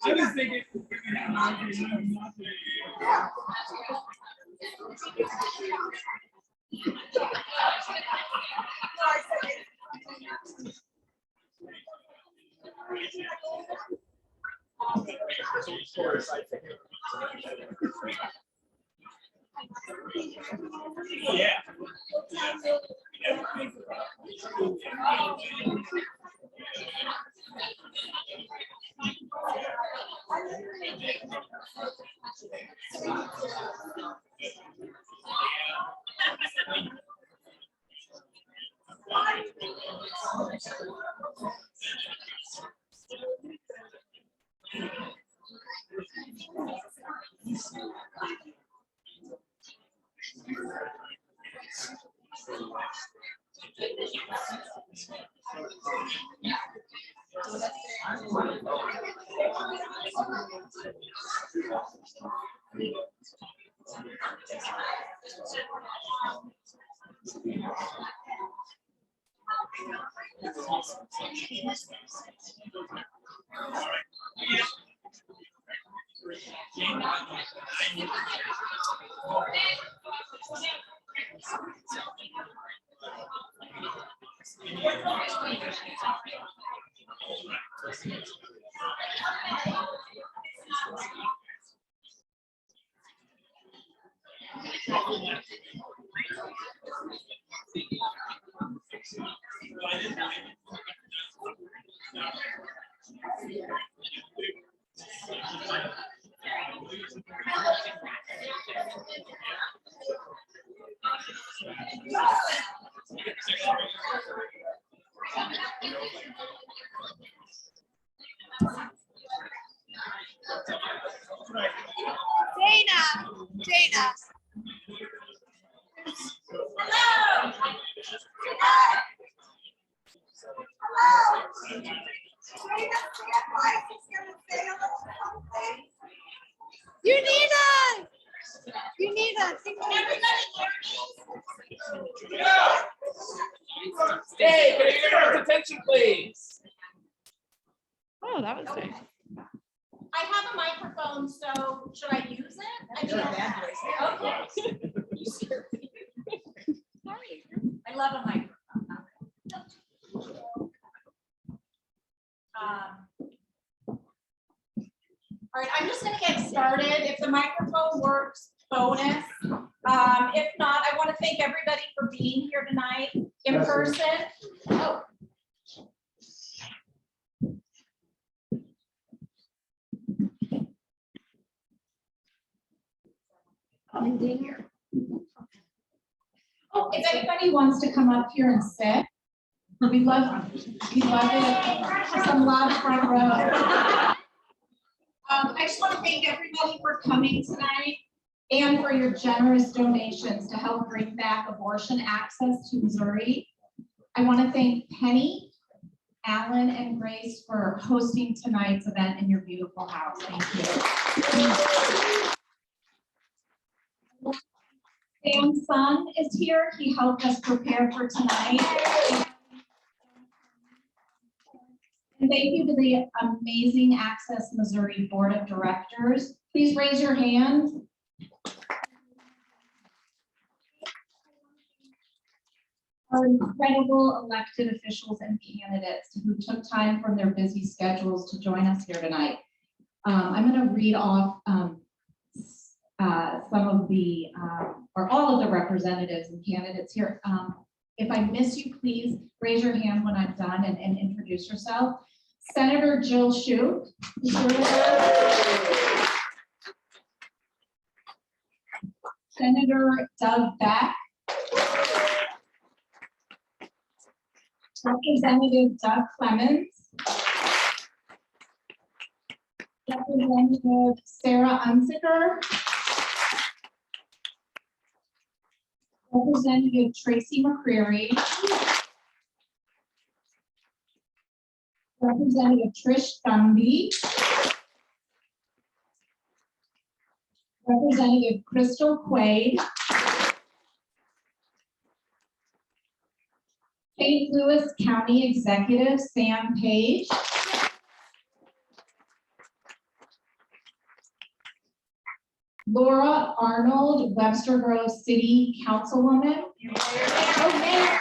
I was thinking. Yeah. Dana. You need us. You need us. Hey, can I get your attention, please? Oh, that was nice. I have a microphone, so should I use it? I mean, okay. You scared me. I love a microphone. All right, I'm just going to get started. If the microphone works, bonus. If not, I want to thank everybody for being here tonight in person. Oh. Oh, if anybody wants to come up here and sit, we love it. Some loud front row. I just want to thank everybody for coming tonight and for your generous donations to help bring back abortion access to Missouri. I want to thank Penny, Alan, and Grace for hosting tonight's event in your beautiful house. Thank you. Sam's son is here. He helped us prepare for tonight. And thank you to the amazing Access Missouri Board of Directors. Please raise your hand. Our incredible elected officials and candidates who took time from their busy schedules to join us here tonight. I'm going to read off some of the, or all of the representatives and candidates here. If I miss you, please raise your hand when I'm done and introduce yourself. Senator Jill Shoup, Senator Doug Beck, Representative Doug Clemens, Representative Sarah Unzicker, Representative Tracy McCreary, Representative Trish Dunby, Representative Crystal Quaid, Kate Louis County Executive Sam Page. Laura Arnold, Webster Grove City Councilwoman. Oh, Mayor.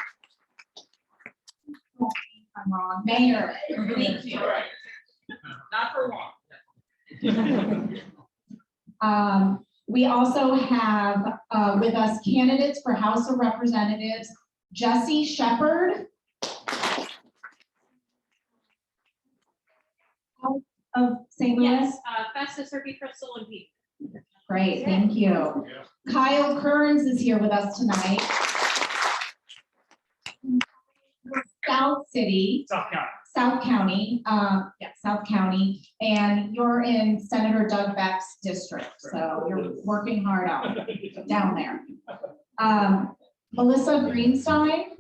I'm wrong. Mayor. Thank you. Not for long. We also have with us candidates for House of Representatives, Jesse Shepherd of St. Louis. Yes, fastest Turkey Crystal and Pete. Great, thank you. Kyle Kearns is here with us tonight. South City. South County, South County, and you're in Senator Doug Beck's district, so you're working hard out down there. Melissa Greenstein.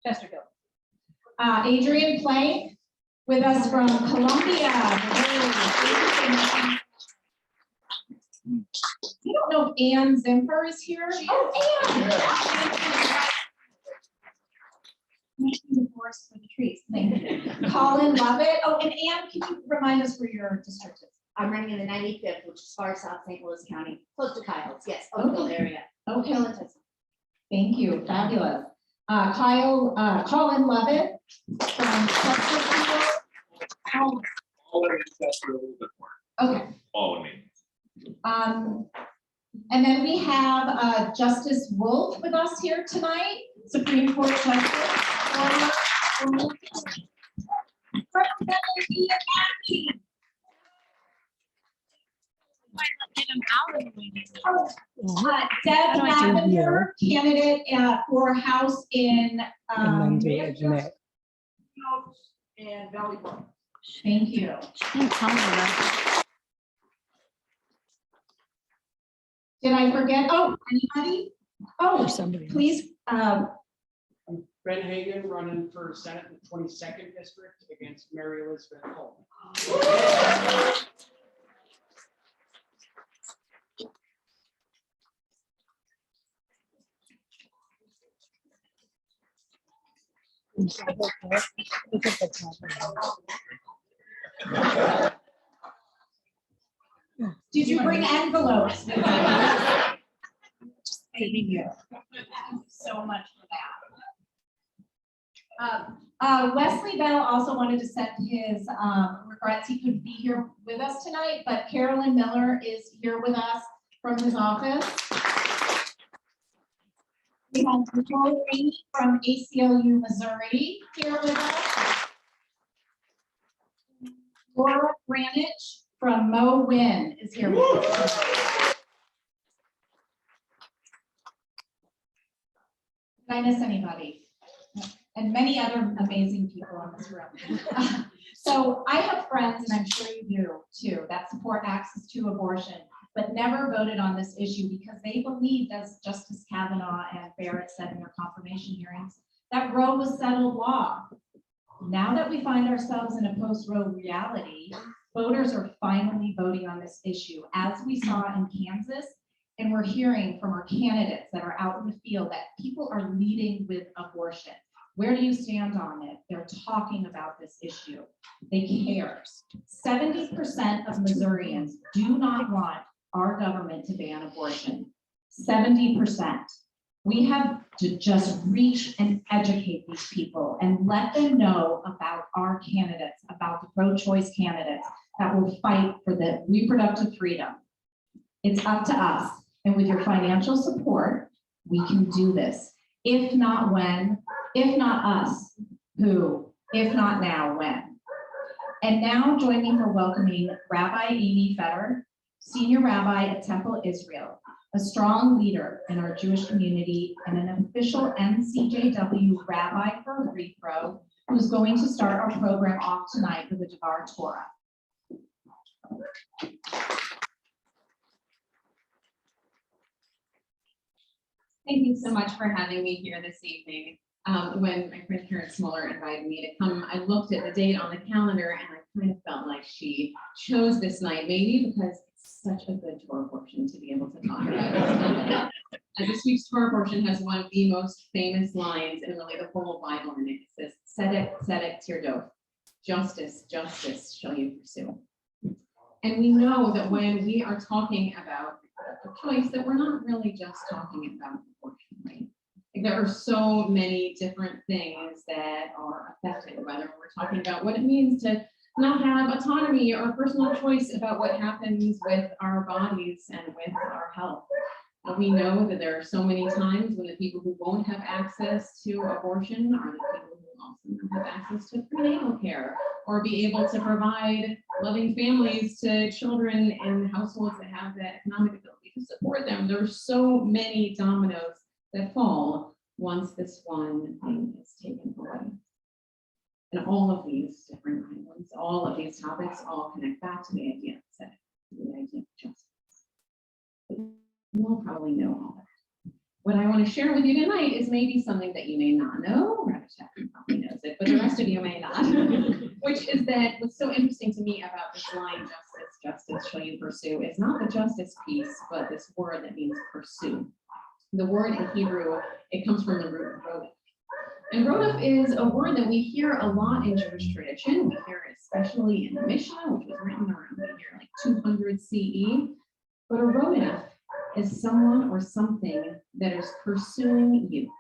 Chesterfield. Adrian Plank with us from Columbia. I don't know if Ann Zimper is here. Oh, Ann! The forest for the trees. Thank you. Colin Lovett. Oh, and Ann, can you remind us where your district is? I'm running in the 95th, which is far south St. Louis County, close to Kyle's. Yes, Oakville area. Okay. Thank you. Fabulous. Colin Lovett from Chesterfield. All of that's a little bit more. Okay. All of me. And then we have Justice Wolf with us here tonight, Supreme Court Justice. Deb Lavender, candidate for House in And Valley Park. thank you. Did I forget? Oh, anybody? Oh, somebody. please. I'm Ben Hagan, running for Senate in the 22nd district against Mary Elizabeth Cole. Did you bring envelopes? Thank you so much for that. Wesley Bell also wanted to send his regrets. He couldn't be here with us tonight, but Carolyn Miller is here with us from his office. We have Nicole Rainey from ACLU Missouri here with us. Laura Granich from Mo Win is here with us. Did I miss anybody? And many other amazing people in this room. So I have friends, and I'm sure you do too, that support access to abortion, but never voted on this issue because they believed, as Justice Kavanaugh and Barrett said in their confirmation hearings, that Roe was settled law. Now that we find ourselves in a post-Roe reality, voters are finally voting on this issue, as we saw in Kansas, and we're hearing from our candidates that are out in the field that people are leading with abortion. Where do you stand on it? They're talking about this issue. They care. 70% of Missourians do not want our government to ban abortion. 70%. We have to just reach and educate these people and let them know about our candidates, about the pro-choice candidates that will fight for the reproductive freedom. It's up to us. And with your financial support, we can do this. If not when, if not us, who? If not now, when? And now join me for welcoming Rabbi Amy Fetter, Senior Rabbi at Temple Israel, a strong leader in our Jewish community and an official MCJW Rabbi for Refro, who's going to start our program off tonight with a Devar Torah. Thank you so much for having me here this evening. When my friend Karen Smoller invited me to come, I looked at the date on the calendar and I kind of felt like she chose this night, maybe because it's such a good Torah portion to be able to talk about. The speech to our abortion has one of the most famous lines in really the whole Bible, and it says, "Tzedek, tzedek tirdof," justice, justice shall you pursue. And we know that when we are talking about a choice, that we're not really just talking about abortion, right? Like, there are so many different things that are affected, whether we're talking about what it means to not have autonomy or personal choice about what happens with our bodies and with our health. We know that there are so many times when the people who won't have access to abortion are the people who also don't have access to prenatal care or be able to provide loving families to children in households that have the economic ability to support them. There are so many dominoes that fall once this one thing is taken away. And all of these different islands, all of these topics all connect back to the idea of sex, the idea of justice. But you all probably know all that. What I want to share with you tonight is maybe something that you may not know. Ravishack probably knows it, but the rest of you may not. Which is that what's so interesting to me about this line, justice, justice shall you pursue, is not the justice piece, but this word that means pursue. The word in Hebrew, it comes from the root rodef. And rodef is a word that we hear a lot in Jewish tradition. We hear it especially in the Mishnah, which was written around the year like 200 CE. But a rodef is someone or something that is pursuing you.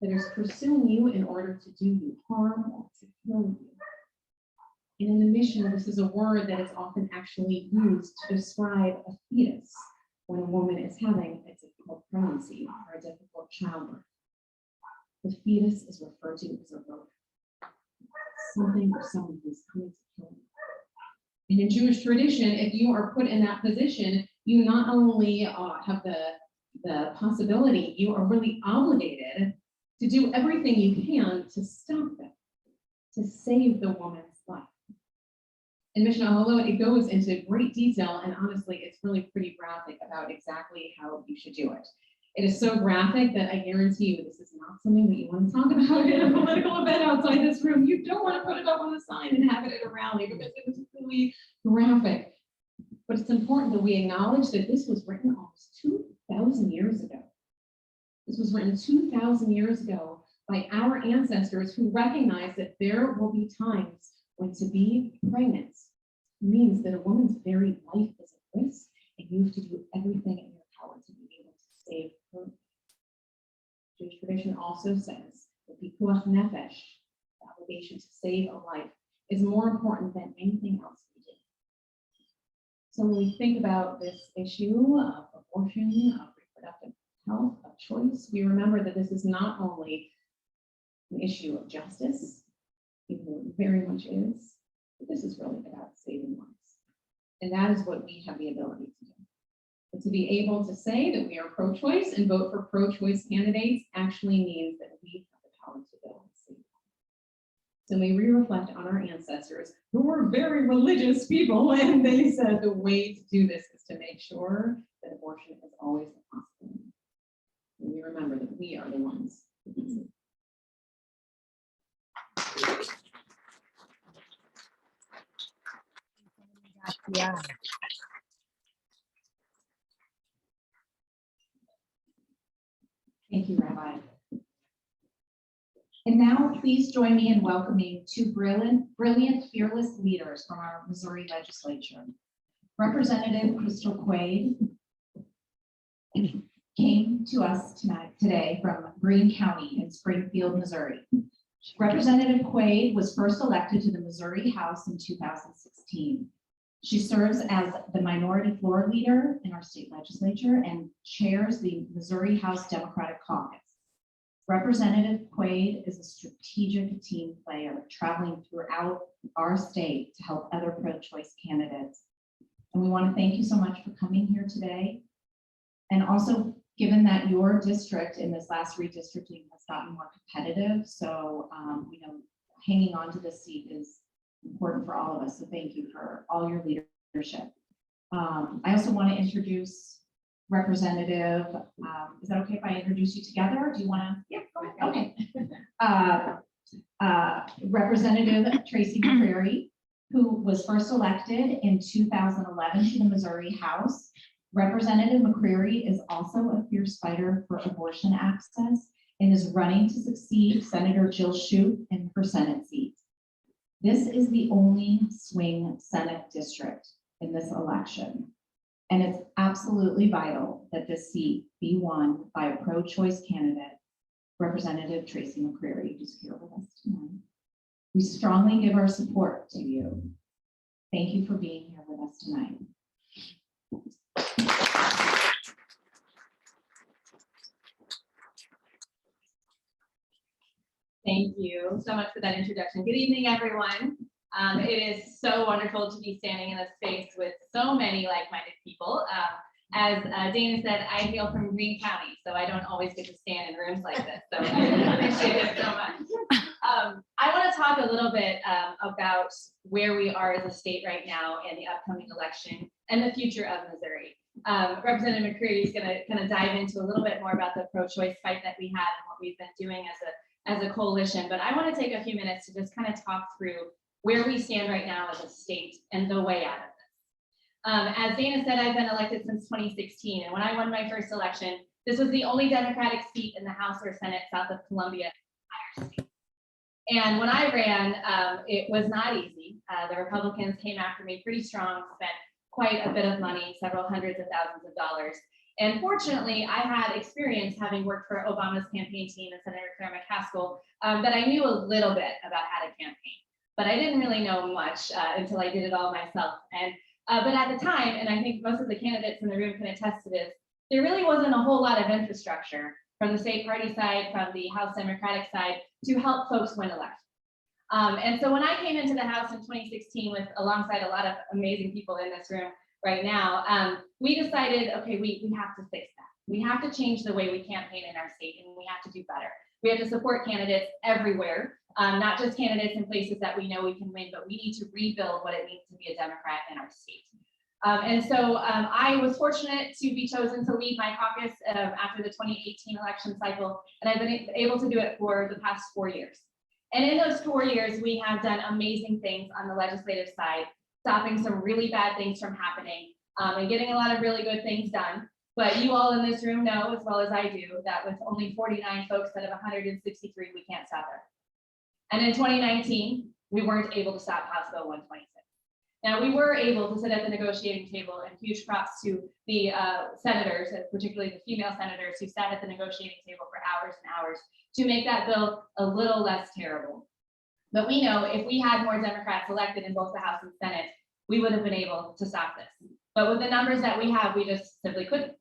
That is pursuing you in order to do you harm or to kill you. And in the Mishnah, this is a word that is often actually used to describe a fetus when a woman is having a difficult pregnancy or a difficult childbirth. The fetus is referred to as a rodef, something or someone who's coming to kill you. And in Jewish tradition, if you are put in that position, you not only have the possibility, you are really obligated to do everything you can to stop them, to save the woman's life. In Mishnah Halot, it goes into great detail, and honestly, it's really pretty graphic about exactly how you should do it. It is so graphic that I guarantee you this is not something that you want to talk about in a political event outside this room. You don't want to put it up on a sign and have it at a rally because it is really graphic. But it's important that we acknowledge that this was written almost 2,000 years ago. This was written 2,000 years ago by our ancestors who recognized that there will be times when to be pregnant means that a woman's very life is at risk, and you have to do everything in your power to be able to save her. Jewish tradition also says that pikuach nefesh, the obligation to save a life, is more important than anything else we do. So when we think about this issue of abortion, of reproductive health, of choice, we remember that this is not only an issue of justice, even though it very much is, but this is really about saving lives. And that is what we have the ability to do. But to be able to say that we are pro-choice and vote for pro-choice candidates actually means that we have the power to go and save lives. So may we reflect on our ancestors who were very religious people, and they said the way to do this is to make sure that abortion is always a possibility. And we remember that we are the ones who can save. Yeah. Thank you, Rabbi. And now please join me in welcoming two brilliant, fearless leaders from our Missouri legislature. Representative Crystal Quaid came to us today from Greene County in Springfield, Missouri. Representative Quaid was first elected to the Missouri House in 2016. She serves as the minority floor leader in our state legislature and chairs the Missouri House Democratic Caucus. Representative Quaid is a strategic team player traveling throughout our state to help other pro-choice candidates. And we want to thank you so much for coming here today. And also, given that your district in this last redistricting has gotten more competitive, so you know, hanging on to this seat is important for all of us. So thank you for all your leadership. I also want to introduce Representative, is that okay if I introduce you together? Or do you want to? Yeah, go ahead. Okay. Representative Tracy McCrary, who was first elected in 2011 to the Missouri House. Representative McCreary is also a fierce fighter for abortion access and is running to succeed Senator Jill Shute in her Senate seat. This is the only swing Senate district in this election, and it's absolutely vital that this seat be won by a pro-choice candidate, Representative Tracy McCreary, who's here with us tonight. We strongly give our support to you. Thank you for being here with us tonight. Thank you so much for that introduction. Good evening, everyone. It is so wonderful to be standing in a space with so many like-minded people. As Dana said, I hail from Greene County, so I don't always get to stand in rooms like this. So I appreciate it so much. I want to talk a little bit about where we are as a state right now in the upcoming election and the future of Missouri. Representative McCreary is going to kind of dive into a little bit more about the pro-choice fight that we had and what we've been doing as a coalition. But I want to take a few minutes to just kind of talk through where we stand right now as a state and the way out of this. As Dana said, I've been elected since 2016, and when I won my first election, this was the only Democratic seat in the House or Senate south of Columbia. And when I ran, it was not easy. The Republicans came after me pretty strong, spent quite a bit of money, several hundreds of thousands of dollars. And fortunately, I had experience having worked for Obama's campaign team and Senator Claire McCaskill, that I knew a little bit about how to campaign, but I didn't really know much until I did it all myself. And but at the time, and I think most of the candidates in the room can attest to this, there really wasn't a whole lot of infrastructure from the state party side, from the House Democratic side, to help folks win elections. And so when I came into the House in 2016 with alongside a lot of amazing people in this room right now, we decided, okay, we have to fix that. We have to change the way we campaign in our state, and we have to do better. We have to support candidates everywhere, not just candidates in places that we know we can win, but we need to rebuild what it means to be a Democrat in our state. And so I was fortunate to be chosen to lead my caucus after the 2018 election cycle, and I've been able to do it for the past 4 years. And in those 4 years, we have done amazing things on the legislative side, stopping some really bad things from happening, and getting a lot of really good things done. But you all in this room know, as well as I do, that with only 49 folks out of 163, we can't stop it. And in 2019, we weren't able to stop House Bill 126. Now, we were able to sit at the negotiating table, and huge props to the senators, particularly the female senators who sat at the negotiating table for hours and hours to make that bill a little less terrible. But we know if we had more Democrats elected in both the House and Senate, we would have been able to stop this. But with the numbers that we have, we just simply couldn't.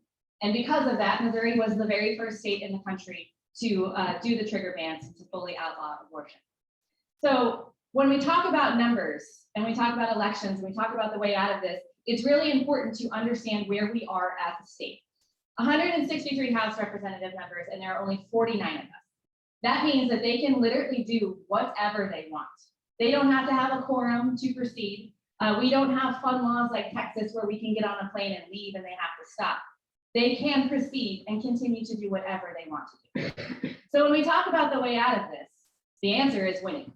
And because of that, Missouri was the very first state in the country to do the trigger bans to fully outlaw abortion. So when we talk about numbers and we talk about elections, and we talk about the way out of this, it's really important to understand where we are as a state. 163 House representative members, and there are only 49 of us. That means that they can literally do whatever they want. They don't have to have a quorum to proceed. We don't have fun laws like Texas where we can get on a plane and leave and they have to stop. They can proceed and continue to do whatever they want to do. So when we talk about the way out of this, the answer is winning.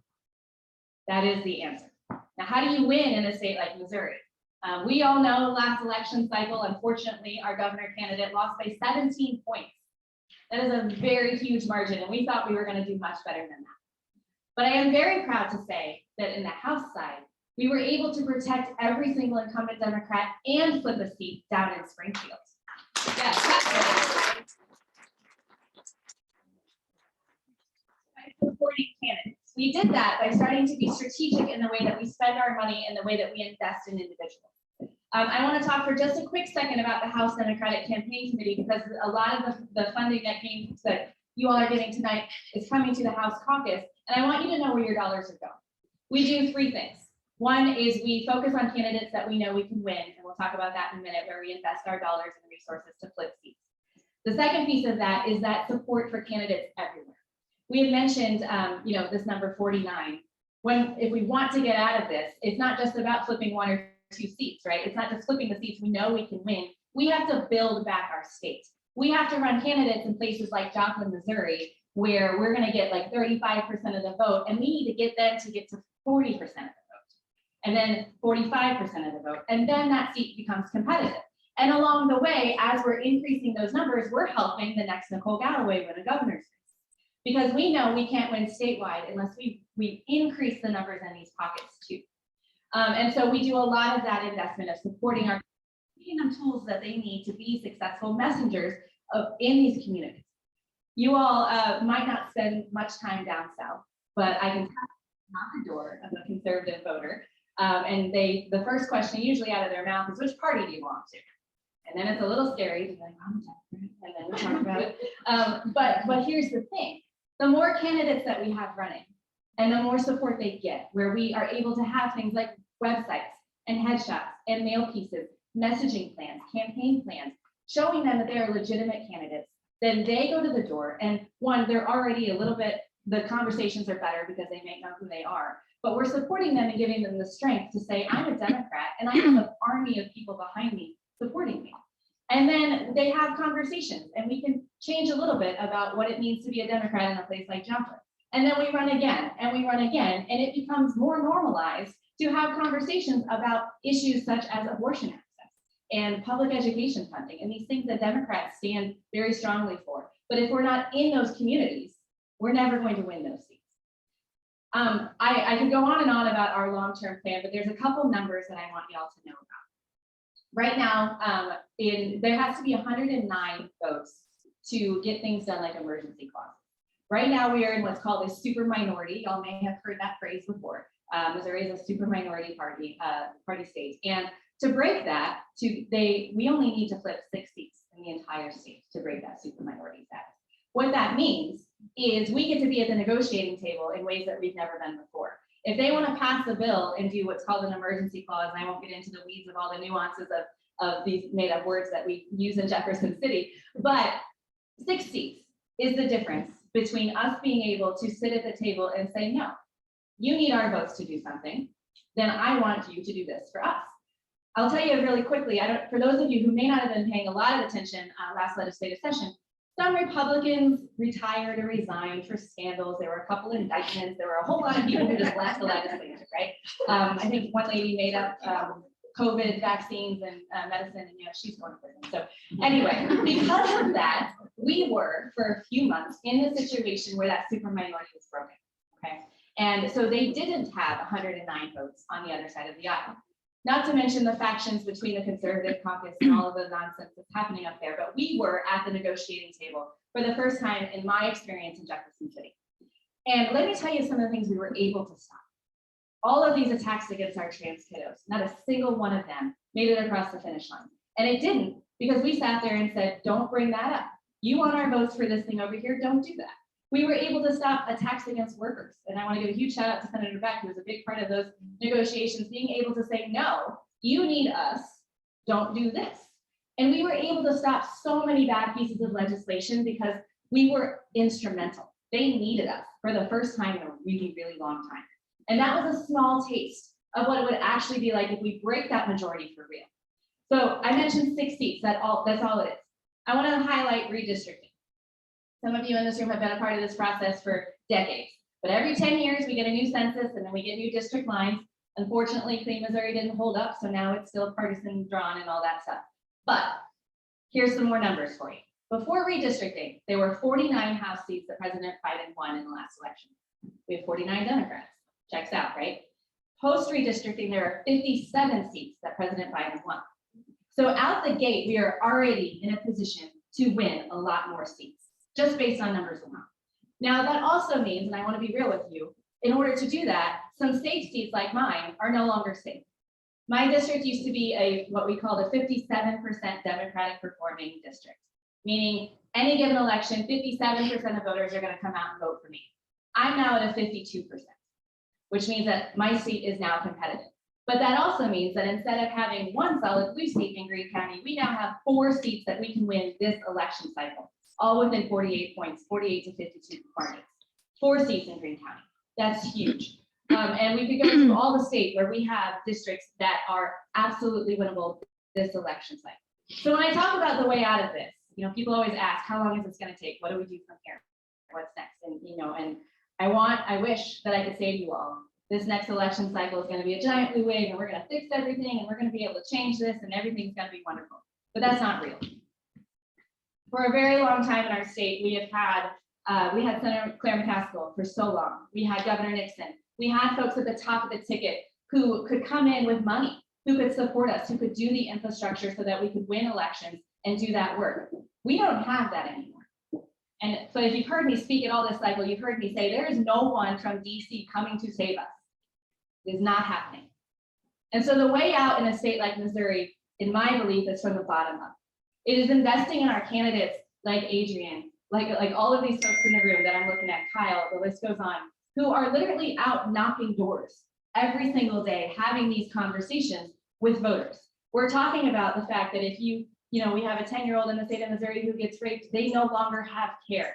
That is the answer. Now, how do you win in a state like Missouri? We all know last election cycle, unfortunately, our governor candidate lost by 17 points. That is a very huge margin, and we thought we were going to do much better than that. But I am very proud to say that in the House side, we were able to protect every single incumbent Democrat and flip a seat down in Springfield. Yes. By supporting candidates. We did that by starting to be strategic in the way that we spend our money and the way that we invest in individuals. I want to talk for just a quick second about the House Democratic Campaign Committee, because a lot of the funding that you all are getting tonight is coming to the House caucus, and I want you to know where your dollars are going. We do 3 things. One is we focus on candidates that we know we can win, and we'll talk about that in a minute, where we invest our dollars and resources to flip seats. The second piece of that is that support for candidates everywhere. We had mentioned, this number 49. If we want to get out of this, it's not just about flipping 1 or 2 seats, right? It's not just flipping the seats we know we can win. We have to build back our state. We have to run candidates in places like Joplin, Missouri, where we're going to get like 35% of the vote, and we need to get them to get to 40% of the vote, and then 45% of the vote, and then that seat becomes competitive. And along the way, as we're increasing those numbers, we're helping the next Nicole Galloway win a governor's race. Because we know we can't win statewide unless we increase the numbers in these pockets too. And so we do a lot of that investment of supporting our, giving them tools that they need to be successful messengers in these communities. You all might not spend much time down south, but I can knock the door of a conservative voter. And the first question usually out of their mouth is, which party do you belong to? And then it's a little scary to be like, I'm Democrat, and then we talk about it. But here's the thing, the more candidates that we have running and the more support they get, where we are able to have things like websites and headshots and mail pieces, messaging plans, campaign plans, showing them that they are legitimate candidates, then they go to the door and one, they're already a little bit, the conversations are better because they may know who they are, but we're supporting them and giving them the strength to say, I'm a Democrat and I have an army of people behind me supporting me. And then they have conversations and we can change a little bit about what it means to be a Democrat in a place like Jumper. And then we run again and we run again, and it becomes more normalized to have conversations about issues such as abortion access and public education funding and these things that Democrats stand very strongly for. But if we're not in those communities, we're never going to win those seats. I could go on and on about our long-term plan, but there's a couple numbers that I want y'all to know about. Right now, there has to be 109 votes to get things done like emergency clauses. Right now, we are in what's called a super minority. Y'all may have heard that phrase before. Missouri is a super minority party state. And to break that, we only need to flip 6 seats in the entire state to break that super minority status. What that means is we get to be at the negotiating table in ways that we've never been before. If they want to pass a bill and do what's called an emergency clause, and I won't get into the weeds of all the nuances of these made up words that we use in Jefferson City, but 6 seats is the difference between us being able to sit at the table and say, no, you need our votes to do something, then I want you to do this for us. I'll tell you really quickly, for those of you who may not have been paying a lot of attention last legislative session, some Republicans retired or resigned for scandals. There were a couple indictments. There were a whole lot of people who just left the legislature, right? I think one lady made up COVID vaccines and medicine, and she's going to prison. So anyway, because of that, we were for a few months in the situation where that super minority was broken, okay? And so they didn't have 109 votes on the other side of the aisle. Not to mention the factions between the conservative caucus and all of the nonsense that's happening up there, but we were at the negotiating table for the first time in my experience in Jefferson City. And let me tell you some of the things we were able to stop. All of these attacks against our trans kiddos, not a single one of them made it across the finish line. And it didn't, because we sat there and said, don't bring that up. You want our votes for this thing over here, don't do that. We were able to stop attacks against workers. And I want to give a huge shout out to Senator Beck, who was a big part of those negotiations, being able to say, no, you need us, don't do this. And we were able to stop so many bad pieces of legislation because we were instrumental. They needed us for the first time in a really, really long time. And that was a small taste of what it would actually be like if we break that majority for real. So I mentioned 6 seats, that's all it is. I want to highlight redistricting. Some of you in this room have been a part of this process for decades, but every 10 years we get a new census and then we get new district lines. Unfortunately, Clean Missouri didn't hold up, so now it's still partisan drawn and all that stuff. But here's some more numbers for you. Before redistricting, there were 49 House seats that President Biden won in the last election. We have 49 Democrats. Checks out, right? Post redistricting, there are 57 seats that President Biden won. So out the gate, we are already in a position to win a lot more seats, just based on numbers alone. Now, that also means, and I want to be real with you, in order to do that, some state seats like mine are no longer safe. My district used to be what we called a 57% Democratic performing district, meaning any given election, 57% of voters are going to come out and vote for me. I'm now at a 52%, which means that my seat is now competitive. But that also means that instead of having one solid blue seat in Greene County, we now have 4 seats that we can win this election cycle, all within 48 points, 48 to 52 margins. 4 seats in Greene County. That's huge. And we could go through all the state where we have districts that are absolutely winnable this election cycle. So when I talk about the way out of this, people always ask, how long is this going to take? What do we do from here? What's next? And I wish that I could say to you all, this next election cycle is going to be a giant blue wave and we're going to fix everything and we're going to be able to change this and everything's going to be wonderful. but that's not real. For a very long time in our state, we had Senator Claire McCaskill for so long. We had Governor Nixon. We had folks at the top of the ticket who could come in with money, who could support us, who could do the infrastructure so that we could win elections and do that work. We don't have that anymore. And so if you've heard me speak at all this cycle, you've heard me say there is no one from DC coming to save us. It is not happening. And so the way out in a state like Missouri, in my belief, is from the bottom up. It is investing in our candidates like Adrian, like all of these folks in the room that I'm looking at, Kyle, the list goes on, who are literally out knocking doors every single day, having these conversations with voters. We're talking about the fact that if we have a 10-year-old in the state of Missouri who gets raped, they no longer have care,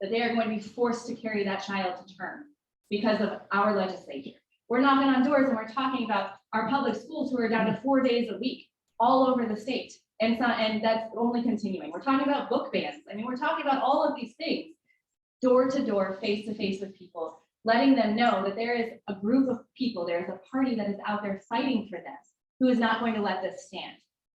that they are going to be forced to carry that child to term because of our legislature. We're knocking on doors and we're talking about our public schools who are down to 4 days a week all over the state. And that's only continuing. We're talking about book bans. I mean, we're talking about all of these things, door to door, face to face with people, letting them know that there is a group of people, there is a party that is out there fighting for them, who is not going to let this stand.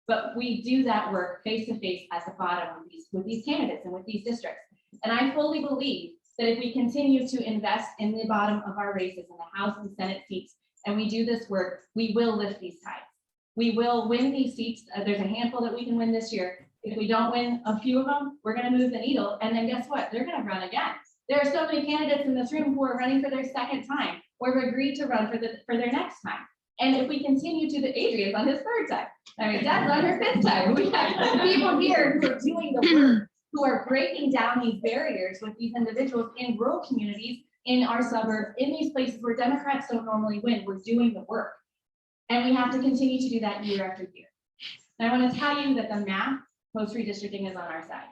But we do that work face to face at the bottom with these candidates and with these districts. And I fully believe that if we continue to invest in the bottom of our races in the House and Senate seats, and we do this work, we will lift these tides. We will win these seats. There's a handful that we can win this year. If we don't win a few of them, we're going to move the needle. And then guess what? They're going to run again. There are so many candidates in this room who are running for their second time or have agreed to run for their next time. And if we continue to Adrian's on his third time, I mean, Dad's on her fifth time. We have people here who are doing the work, who are breaking down these barriers with these individuals in rural communities, in our suburbs, in these places where Democrats don't normally win. We're doing the work. And we have to continue to do that year after year. And I want to tell you that the math post redistricting is on our side.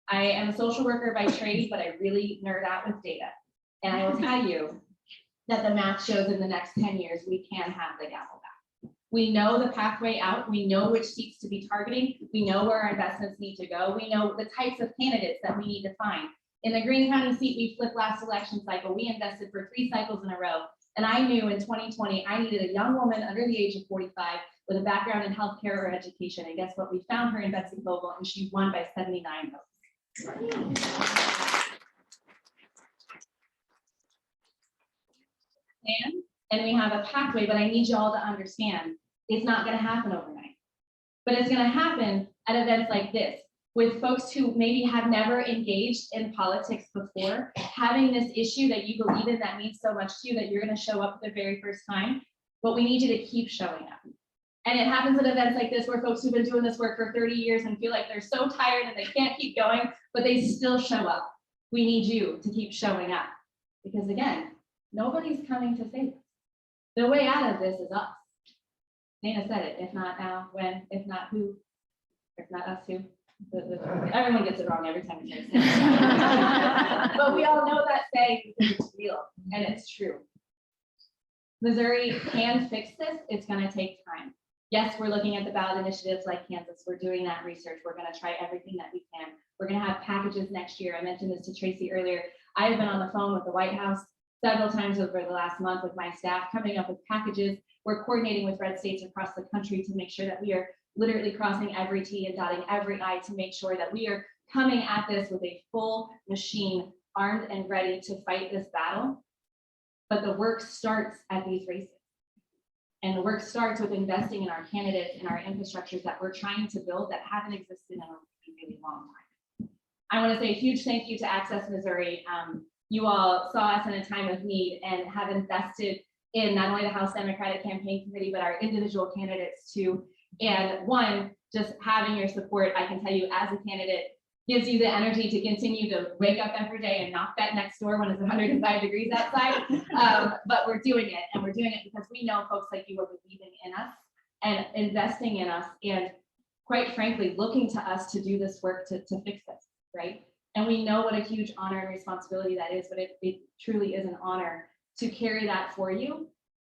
I am a social worker by trade, but I really nerd out with data. And I will tell you that the math shows in the next 10 years, we can have the gavel back. We know the pathway out. We know which seats to be targeting. We know where our investments need to go. We know the types of candidates that we need to find. In the Greene County seat we flipped last election cycle, we invested for 3 cycles in a row. And I knew in 2020, I needed a young woman under the age of 45 with a background in healthcare or education. And guess what? We found her in Betsy Vogel and she won by 79 votes. And we have a pathway, but I need you all to understand, it's not going to happen overnight. But it's going to happen at events like this, with folks who maybe have never engaged in politics before, having this issue that you believe in that means so much to you that you're going to show up for the very first time, but we need you to keep showing up. And it happens at events like this where folks who've been doing this work for 30 years and feel like they're so tired and they can't keep going, but they still show up. We need you to keep showing up because again, nobody's coming to save us. The way out of this is us. Dana said it, if not now, when, if not who, if not us, who. Everyone gets it wrong every time we say it. But we all know that saying because it's real and it's true. Missouri can fix this. It's going to take time. Yes, we're looking at the ballot initiatives like Kansas. We're doing that research. We're going to try everything that we can. We're going to have packages next year. I mentioned this to Tracy earlier. I have been on the phone with the White House several times over the last month with my staff, coming up with packages. We're coordinating with red states across the country to make sure that we are literally crossing every T and dotting every I to make sure that we are coming at this with a full machine, armed and ready to fight this battle. But the work starts at these races. And the work starts with investing in our candidates and our infrastructures that we're trying to build that haven't existed in a really, really long time. I want to say a huge thank you to Access Missouri. You all saw us in a time of need and have invested in not only the House Democratic Campaign Committee, but our individual candidates too. And one, just having your support, I can tell you as a candidate, gives you the energy to continue to wake up every day and knock that next door when it's 105 degrees outside. But we're doing it, and we're doing it because we know folks like you are believing in us and investing in us, and quite frankly, looking to us to do this work to fix this, right? And we know what a huge honor and responsibility that is, but it truly is an honor to carry that for you.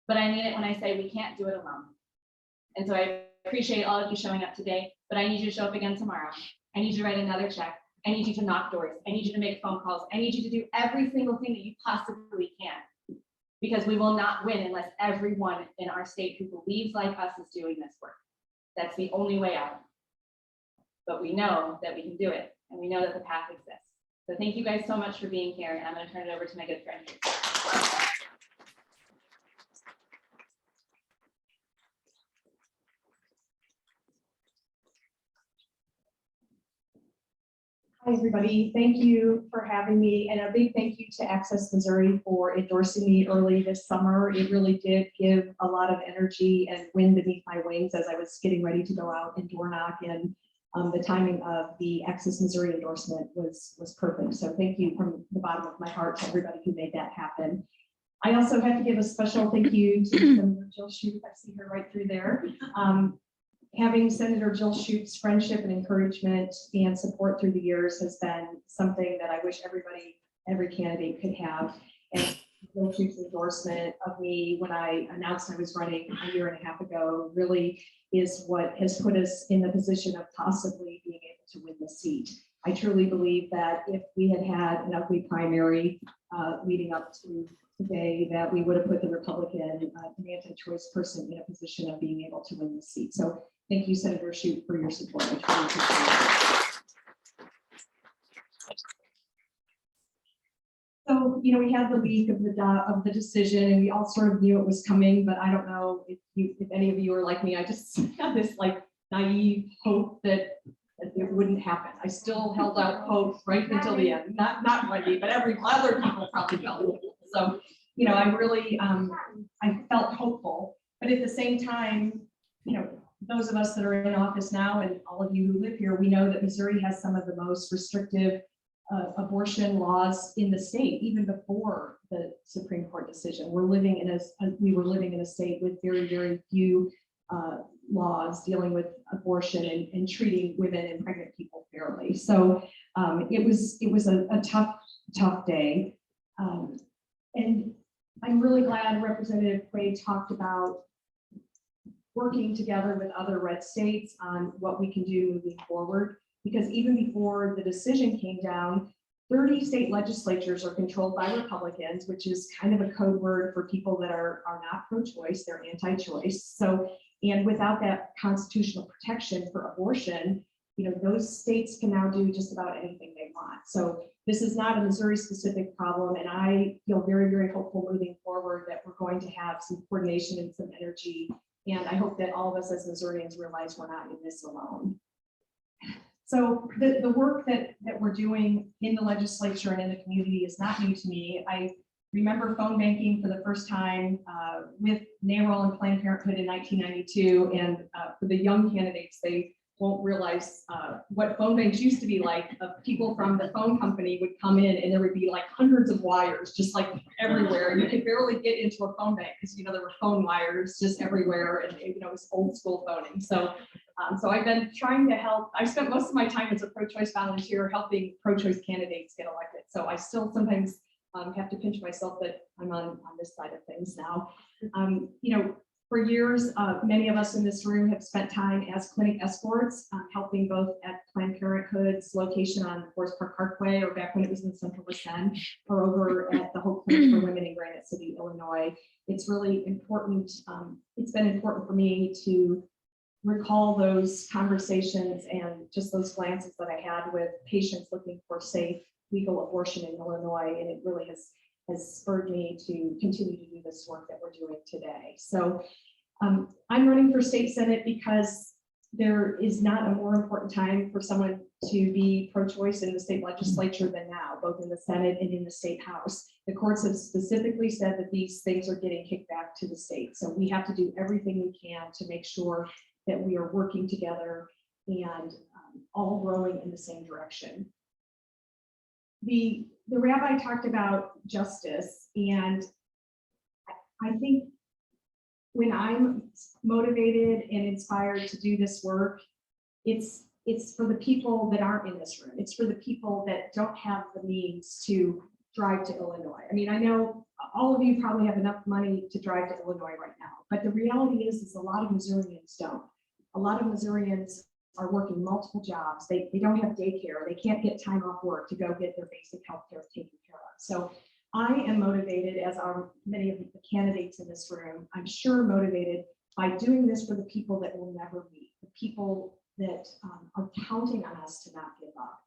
But I mean it when I say we can't do it alone. And so I appreciate all of you showing up today, but I need you to show up again tomorrow. I need you to write another check. I need you to knock doors. I need you to make phone calls. I need you to do every single thing that you possibly can, because we will not win unless everyone in our state who believes like us is doing this work. That's the only way out. but we know that we can do it, and we know that the path exists. So thank you guys so much for being here, and I'm going to turn it over to my good friend. Hi, everybody. Thank you for having me, and a big thank you to Access Missouri for endorsing me early this summer. It really did give a lot of energy and wind beneath my wings as I was getting ready to go out and door knock, and the timing of the Access Missouri endorsement was perfect. So thank you from the bottom of my heart to everybody who made that happen. I also have to give a special thank you to Senator Jill Shoup. I see her right through there. Having Senator Jill Shoup's friendship and encouragement and support through the years has been something that I wish everybody, every candidate could have. And Jill Shoup's endorsement of me when I announced I was running a year and a half ago really is what has put us in the position of possibly being able to win the seat. I truly believe that if we had had an ugly primary leading up to today, that we would have put the Republican, an anti-choice person in a position of being able to win the seat. So thank you, Senator Shoup, for your support. I truly appreciate it. So, you know, we had the week of the decision, and we all sort of knew it was coming, but I don't know if any of you are like me. I just had this like naive hope that it wouldn't happen. I still held out hope right until the end. Not Wendy, but every other people probably felt. So, you know, I really, I felt hopeful, but at the same time, you know, those of us that are in office now and all of you who live here, we know that Missouri has some of the most restrictive abortion laws in the state, even before the Supreme Court decision. We were living in a state with very, very few laws dealing with abortion and treating women and pregnant people fairly. So it was a tough day. And I'm really glad Representative Quaid talked about working together with other red states on what we can do moving forward, because even before the decision came down, 30 state legislatures are controlled by Republicans, which is kind of a code word for people that are not pro-choice, they're anti-choice. So, and without that constitutional protection for abortion, you know, those states can now do just about anything they want. So this is not a Missouri specific problem, and I feel very, very hopeful moving forward that we're going to have some coordination and some energy. And I hope that all of us as Missourians realize we're not in this alone. So the work that we're doing in the legislature and in the community is not new to me. I remember phone banking for the first time with NARAL and Planned Parenthood in 1992. And for the young candidates, they won't realize what phone banks used to be like. People from the phone company would come in and there would be like hundreds of wires just like everywhere. You could barely get into a phone bank because, you know, there were phone wires just everywhere, and you know, it was old school phoning. So I've been trying to help. I spent most of my time as a pro-choice volunteer helping pro-choice candidates get elected. So I still sometimes have to pinch myself that I'm on this side of things now. You know, for years, many of us in this room have spent time as clinic escorts, helping both at Planned Parenthood's location on Forest Park Parkway, or back when it was in Central West End, or over at the Hope Clinic for Women in Granite City, Illinois. It's really important. It's been important for me to recall those conversations and just those glances that I had with patients looking for safe legal abortion in Illinois, and it really has spurred me to continue to do this work that we're doing today. So I'm running for state senate because there is not a more important time for someone to be pro-choice in the state legislature than now, both in the Senate and in the state house. The courts have specifically said that these things are getting kicked back to the state. So we have to do everything we can to make sure that we are working together and all rowing in the same direction. The rabbi talked about justice, and I think when I'm motivated and inspired to do this work, it's for the people that aren't in this room. It's for the people that don't have the means to drive to Illinois. I mean, I know all of you probably have enough money to drive to Illinois right now, but the reality is a lot of Missourians don't. A lot of Missourians are working multiple jobs. They don't have daycare. They can't get time off work to go get their basic health care taken care of. So I am motivated, as are many of the candidates in this room, I'm sure motivated by doing this for the people that will never meet, the people that are counting on us to not give up.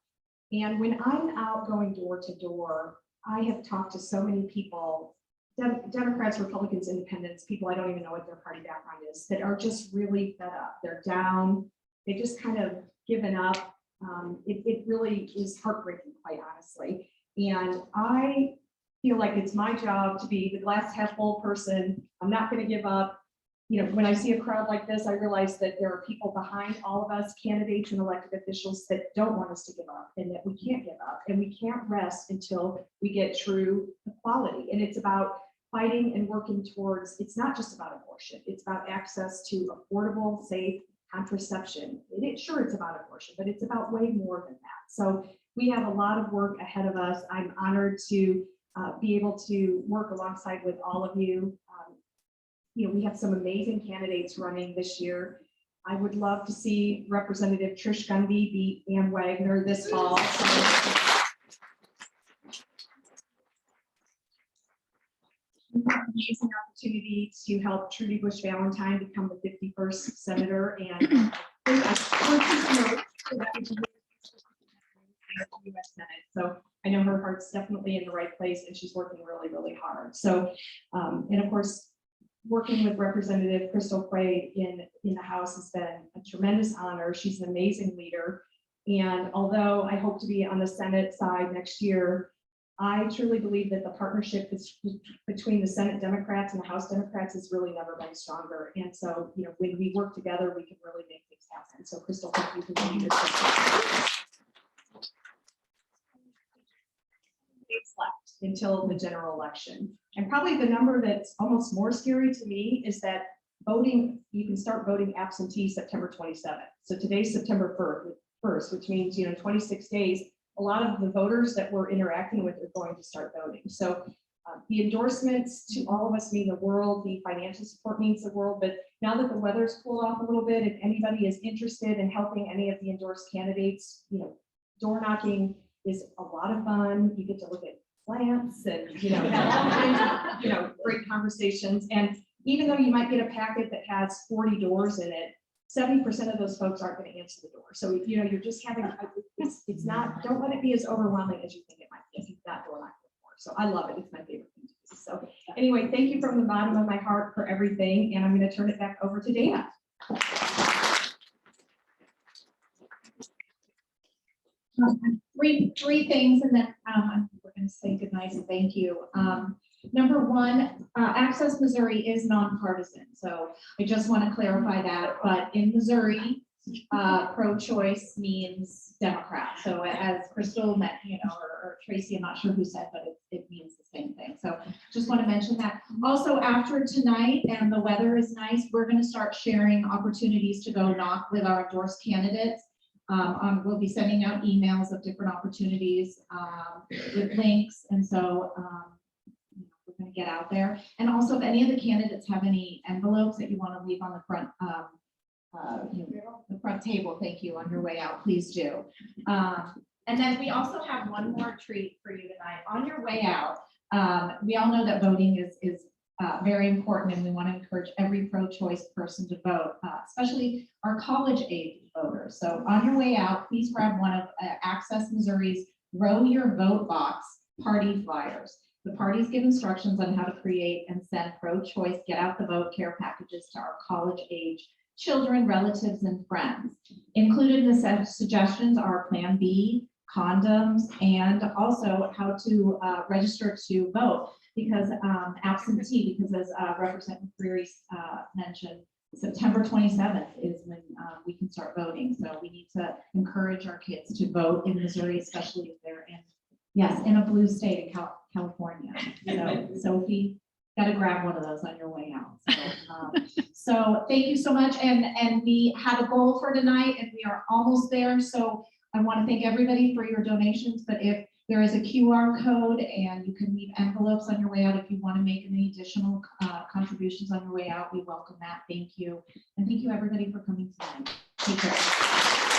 And when I'm out going door to door, I have talked to so many people, Democrats, Republicans, Independents, people I don't even know what their party background is, that are just really fed up. They're down. They just kind of given up. It really is heartbreaking, quite honestly. And I feel like it's my job to be the glass half full person. I'm not going to give up. You know, when I see a crowd like this, I realize that there are people behind all of us, candidates and elected officials, that don't want us to give up, and that we can't give up, and we can't rest until we get true equality. And it's about fighting and working towards, it's not just about abortion, it's about access to affordable, safe contraception. Sure, it's about abortion, but it's about way more than that. So we have a lot of work ahead of us. I'm honored to be able to work alongside with all of you. You know, we have some amazing candidates running this year. I would love to see Representative Trish Gunby beat Ann Wagner this fall. Amazing opportunity to help Trudy Bush Valentine become the 51st senator, and US Senate. So I know her heart's definitely in the right place, and she's working really, really hard. So, and of course, working with Representative Crystal Quay in the House has been a tremendous honor. She's an amazing leader. And although I hope to be on the Senate side next year, I truly believe that the partnership between the Senate Democrats and the House Democrats has really never been stronger. And so, you know, when we work together, we can really make things happen. So Crystal, thank you for being here. Days left until the general election. And probably the number that's almost more scary to me is that voting, you can start voting absentee September 27th. So today's September 1st, which means, you know, 26 days, a lot of the voters that we're interacting with are going to start voting. So the endorsements to all of us mean the world, the financial support means the world, but now that the weather's cooled off a little bit, if anybody is interested in helping any of the endorsed candidates, you know, door knocking is a lot of fun. You get to look at plants and, you know, have all kinds of, you know, great conversations. And even though you might get a packet that has 40 doors in it, 70% of those folks aren't going to answer the door. So, you know, you're just having, it's not, don't let it be as overwhelming as you think it might be if you've got door knocking before. So I love it. It's my favorite thing to do. So anyway, thank you from the bottom of my heart for everything. And I'm going to turn it back over to Dana. Three things, and then we're going to say goodnight and thank you. Number one, Access Missouri is nonpartisan, so I just want to clarify that. But in Missouri, pro-choice means Democrat. So as Crystal met, you know, or Tracy, I'm not sure who said, but it means the same thing. So just want to mention that. Also, after tonight, and the weather is nice, we're going to start sharing opportunities to go knock with our endorsed candidates. We'll be sending out emails of different opportunities with links, and so we're going to get out there. And also, if any of the candidates have any envelopes that you want to leave on the front, the front table, thank you, on your way out, please do. And then we also have one more treat for you tonight. On your way out, we all know that voting is very important, and we want to encourage every pro-choice person to vote, especially our college-age voters. So on your way out, please grab one of Access Missouri's Row Your Vote Box party flyers. The parties give instructions on how to create and send pro-choice get out the vote care packages to our college-age children, relatives, and friends. Included in the suggestions are Plan B, condoms, and also how to register to vote. Because absentee, because as Representative Freary mentioned, September 27th is when we can start voting. So we need to encourage our kids to vote in Missouri, especially if they're in a blue state in California. So Sophie, got to grab one of those on your way out. So thank you so much. And we had a goal for tonight, and we are almost there. So I want to thank everybody for your donations. But if there is a QR code, and you can leave envelopes on your way out if you want to make any additional contributions on your way out, we welcome that. Thank you. And thank you everybody for coming tonight. Take care.